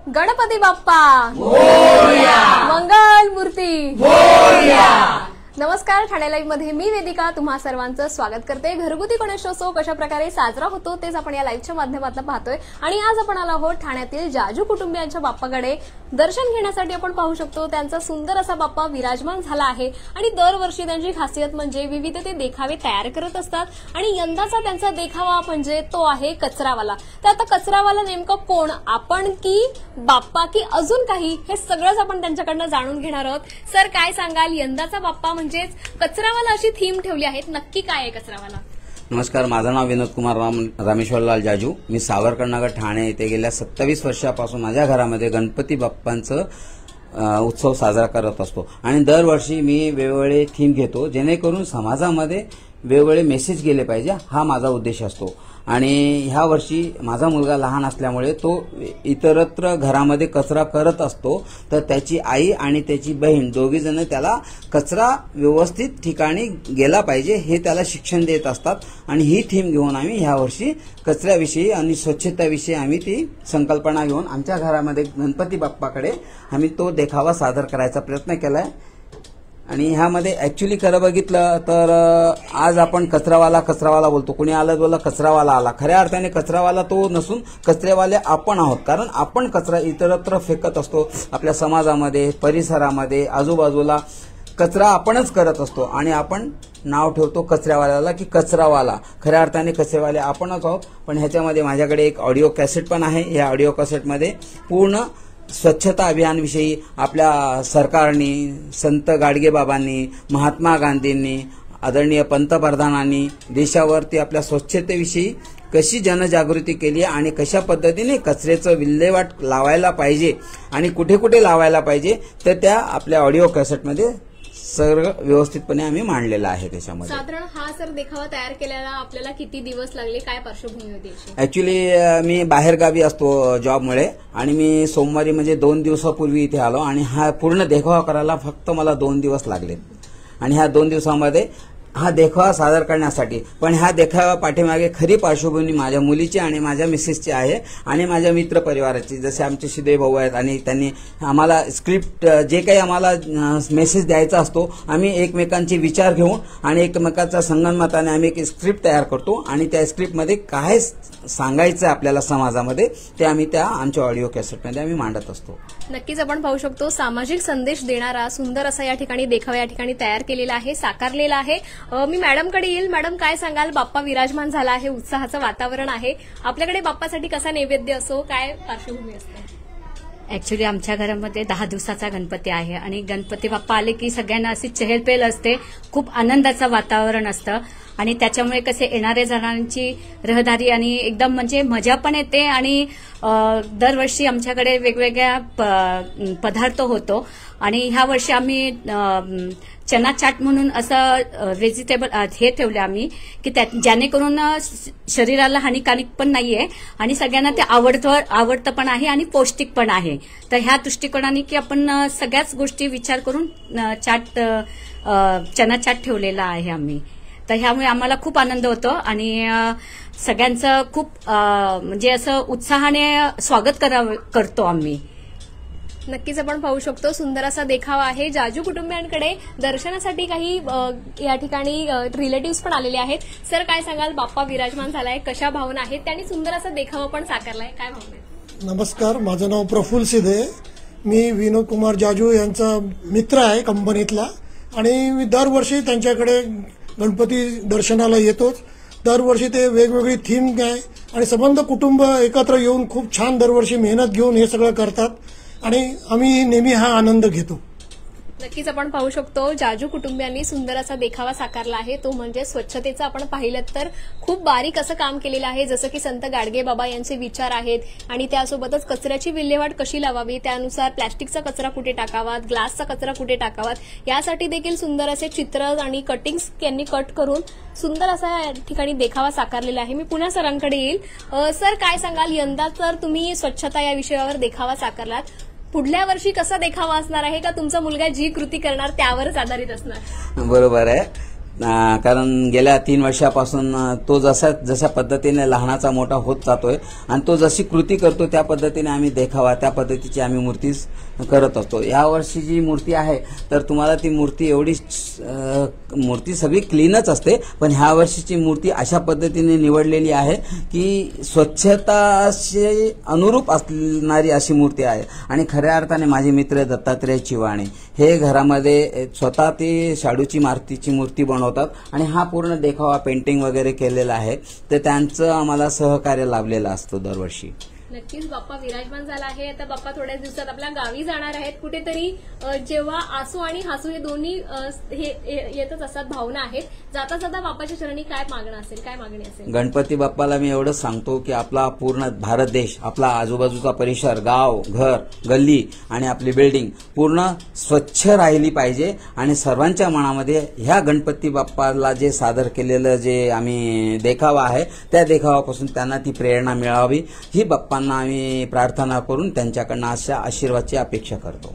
गणपती बाप्पा मोरया, मंगल मूर्ती मोरया। नमस्कार, ठाणे लाईव्ह मध्ये मी वेदिका तुम्हा सर्वांचं स्वागत करते। घरगुती गणेशोत्सव कशा प्रकारे साजरा होतो तेच आपण या लाईव्हच्या माध्यमातून पाहतोय आणि आज आपण आलो आहोत ठाण्यातील जाजू कुटुंबियांच्या बाप्पाकडे दर्शन घेण्यासाठी। आपण पाहू शकतो त्यांचा सुंदर असा बाप्पा विराजमान झाला आहे आणि दरवर्षी त्यांची खासियत म्हणजे विविध ते देखावे तयार करत असतात आणि यंदाचा त्यांचा देखावा म्हणजे तो आहे कचरावाला। तर आता कचरावाला नेमका कोण, आपण की बाप्पा की अजून काही, हे सगळंच आपण त्यांच्याकडनं जाणून घेणार आहोत। सर काय सांगाल, यंदाचा बाप्पा म्हणजेच कचरावाला अशी थीम ठेवली आहे, नक्की काय आहे कचरावाला? नमस्कार, माझं नाव विनोद कुमार रामेश्वरलाल जाजू। मी सावरकरनगर ठाणे येथे गेल्या 27 वर्षापासून माझ्या घरामध्ये गणपती बाप्पांचं उत्सव साजरा करत असतो आणि दरवर्षी मी वेगवेगळे थीम घेतो जेणेकरून समाजामध्ये वेगवेगळे मेसेज गेले पाहिजे, हा माझा उद्देश असतो। आणि ह्या वर्षी माझा मुलगा लहान असल्यामुळे तो इतरत्र घरामध्ये कचरा करत असतो, तर त्याची आई आणि त्याची बहीण दोघी जण त्याला कचरा व्यवस्थित ठिकाणी गेला पाहिजे हे त्याला शिक्षण देत असतात आणि ही थीम घेऊन आम्ही ह्या वर्षी कचऱ्याविषयी आणि स्वच्छतेविषयी आम्ही ती संकल्पना घेऊन आमच्या घरामध्ये गणपती बाप्पाकडे आम्ही तो देखावा सादर करायचा प्रयत्न केलाय। आणि ह्यामध्ये ऍक्च्युली खरं बघितलं तर आज आपण कचरावाला बोलतो, कुणी आलं बोलला कचरावाला आला, खऱ्या अर्थाने कचरावाला तो नसून कचरेवाले आपण आहोत, कारण आपण कचरा इतरत्र फेकत असतो। आपल्या समाजामध्ये, परिसरामध्ये, आजूबाजूला कचरा आपणच करत असतो आणि आपण नाव ठेवतो कचऱ्यावाल्याला की कचरावाला, खऱ्या अर्थाने कचरेवाले आपणच आहोत। पण ह्याच्यामध्ये माझ्याकडे एक ऑडिओ कॅसेट पण आहे। या ऑडिओ कॅसेटमध्ये पूर्ण स्वच्छता अभियानविषयी आपल्या सरकारने, संत गाडगेबाबांनी, महात्मा गांधींनी, आदरणीय पंतप्रधानांनी देशावरती आपल्या स्वच्छतेविषयी कशी जनजागृती केली आणि कशा पद्धतीने कचऱ्याचं विल्हेवाट लावायला पाहिजे आणि कुठे कुठे लावायला पाहिजे, तर त्या आपल्या ऑडिओ कॅसेटमध्ये सर्व व्यवस्थितपणे आम्ही मांडलेला आहे। त्याच्यामध्ये साधारण हा सर देखावा तयार केल्याला आपल्याला किती दिवस लागले, काय पार्श्वभूमी होती? ऍक्च्युली मी बाहेरगावी असतो जॉबमुळे आणि मी सोमवारी म्हणजे 2 दिवसापूर्वी इथे आलो आणि हा पूर्ण देखावा करायला फक्त मला 2 दिवस लागले आणि ह्या 2 दिवसामध्ये हा देखावा सादर करण्यासाठी, पण ह्या देखावा पाठीमागे खरी पार्श्वभूमी माझ्या मुलीची आणि माझ्या मिसेसची आहे आणि माझ्या मित्र परिवाराची, जसे आमचे शिदे भाऊ आहेत आणि त्यांनी आम्हाला स्क्रिप्ट जे काही आम्हाला मेसेज द्यायचा असतो आम्ही एकमेकांचे विचार घेऊन आणि एकमेकांच्या संगनमताने आम्ही एक स्क्रिप्ट तयार करतो आणि त्या स्क्रिप्टमध्ये काय सांगायचं आपल्याला समाजामध्ये ते आम्ही त्या आमच्या ऑडिओ कॅसेटमध्ये आम्ही मांडत असतो। नक्कीच आपण पाहू शकतो सामाजिक संदेश देणारा सुंदर असा या ठिकाणी देखावा या ठिकाणी तयार केलेला आहे, साकारलेला आहे। मी मॅडमकडे येईल। मॅडम काय सांगाल, बाप्पा विराजमान झाला आहे, उत्साहाचं वातावरण आहे, आपल्याकडे बाप्पासाठी कसा नैवेद्य असो, काय पार्श्वभूमी असते? ऍक्च्युली आमच्या घरामध्ये 10 दिवसाचा गणपती आहे आणि गणपती बाप्पा आले की सगळ्यांना अशी चहलपहल असते, खूप आनंदाचं वातावरण असतं आणि त्याच्यामुळे कसे येणाऱ्या जणांची रहदारी आणि एकदम म्हणजे मजा पण येते आणि दरवर्षी आमच्याकडे वेगवेगळ्या पदार्थ होतो आणि ह्या वर्षी आम्ही चना चाट म्हणून असं व्हेजिटेबल हे ठेवले आम्ही की जेणेकरून शरीराला हानिकारक पण नाहीये आणि सगळ्यांना ते आवडतं पण आहे आणि पौष्टिक पण आहे। तर ह्या दृष्टिकोनाने की आपण सगळ्याच गोष्टी विचार करून चना चाट ठेवलेला आहे आम्ही। तर ह्यामुळे आम्हाला खूप आनंद होतो आणि सगळ्यांचं खूप म्हणजे असं उत्साहाने स्वागत करतो आम्ही। नक्कीच आपण पाहू शकतो सुंदर असा देखावा आहे। जाजू कुटुंबियांकडे दर्शनासाठी काही या ठिकाणी रिलेटिव्ह पण आलेले आहेत। सर काय सांगाल, बाप्पा विराजमान झालाय, कशा भावना आहेत, त्यांनी सुंदर असा देखावा पण साकारलाय, काय भावना आहेत? नमस्कार, माझं नाव प्रफुल्ल सिधे, मी विनोद कुमार जाजू यांचा मित्र आहे कंपनीतला आणि मी दरवर्षी त्यांच्याकडे गणपती दर्शनाला येतोच। दरवर्षी ते वेगवेगळी थीम आहे आणि संबंध कुटुंब एकत्र येऊन खूप छान दरवर्षी मेहनत घेऊन हे सगळं करतात आणि आम्ही नेहमी हा आनंद घेतो। नक्कीच आपण पाहू शकतो जाजू कुटुंबियांनी सुंदर असा देखावा साकारला आहे, तो म्हणजे स्वच्छतेचं आपण पाहिलं तर खूप बारीक असं काम केलेलं आहे, जसं की संत गाडगे बाबा यांचे विचार आहेत आणि त्यासोबतच कचऱ्याची विल्हेवाट कशी लावावी, त्यानुसार प्लॅस्टिकचा कचरा कुठे टाकावा, ग्लासचा कचरा कुठे टाकावा, यासाठी देखील सुंदर असे चित्र आणि कटिंग्स यांनी कट करून सुंदर असा या ठिकाणी देखावा साकारलेला आहे। मी पुन्हा सरांकडे येईल। सर काय सांगाल, यंदा तर तुम्ही स्वच्छता या विषयावर देखावा साकारलात, पुढल्या वर्षी कसा देखावा असणार आहे, का तुमचा मुलगा जी कृती करणार त्यावरच आधारित असणार? बरोबर आहे, कारण गेल्या 3 वर्षापासून तो जशा पद्धतीने लहानाचा मोठा होत जातोय आणि तो जशी कृती करतो त्या पद्धतीने आम्ही देखावा, त्या पद्धतीची आम्ही मूर्ती करत असतो. या वर्षी जी मूर्ती आहे तर तुम्हाला ती मूर्ती मूर्ती सगळी क्लीनच असते, पण ह्या वर्षीची मूर्ती अशा पद्धतीने निवडलेली आहे की स्वच्छताशी अनुरूप असणारी अशी मूर्ती आहे. आणि खऱ्या अर्थाने माझे मित्र दत्तात्रय चिवाणे हे घरामध्ये स्वतः ती शाडूची मातीची मूर्ती बनवतात आणि हा पूर्ण देखावा पेंटिंग वगैरे केलेला आहे. तर त्यांचं आम्हाला सहकार्य लाभलेलं असतं दरवर्षी. नक्कीच बाप्पा विराजमान झाला आहे. आता बाप्पा थोड्याच दिवसात आपल्या गावी जाणार आहेत. कुठेतरी जेव्हा आसू आणि हसू हे दोन्ही येतच असतात, भावना आहेत. जाता जाता बाप्पाच्या चरणी काय मागणं असेल, काय मागणी असेल? गणपती बाप्पाला मी एवढंच सांगतो की आपला पूर्ण भारत देश, आपला आजूबाजूचा परिसर, गाव, घर, गल्ली आणि आपली बिल्डिंग पूर्ण स्वच्छ राहिली पाहिजे आणि सर्वांच्या मनामध्ये ह्या गणपती बाप्पाला जे सादर केलेलं जे आम्ही देखावा आहे त्या देखावापासून त्यांना ती प्रेरणा मिळावी ही बाप्पा आम्ही प्रार्थना करून त्यांच्याकडनं अशा आशीर्वादाची अपेक्षा करतो.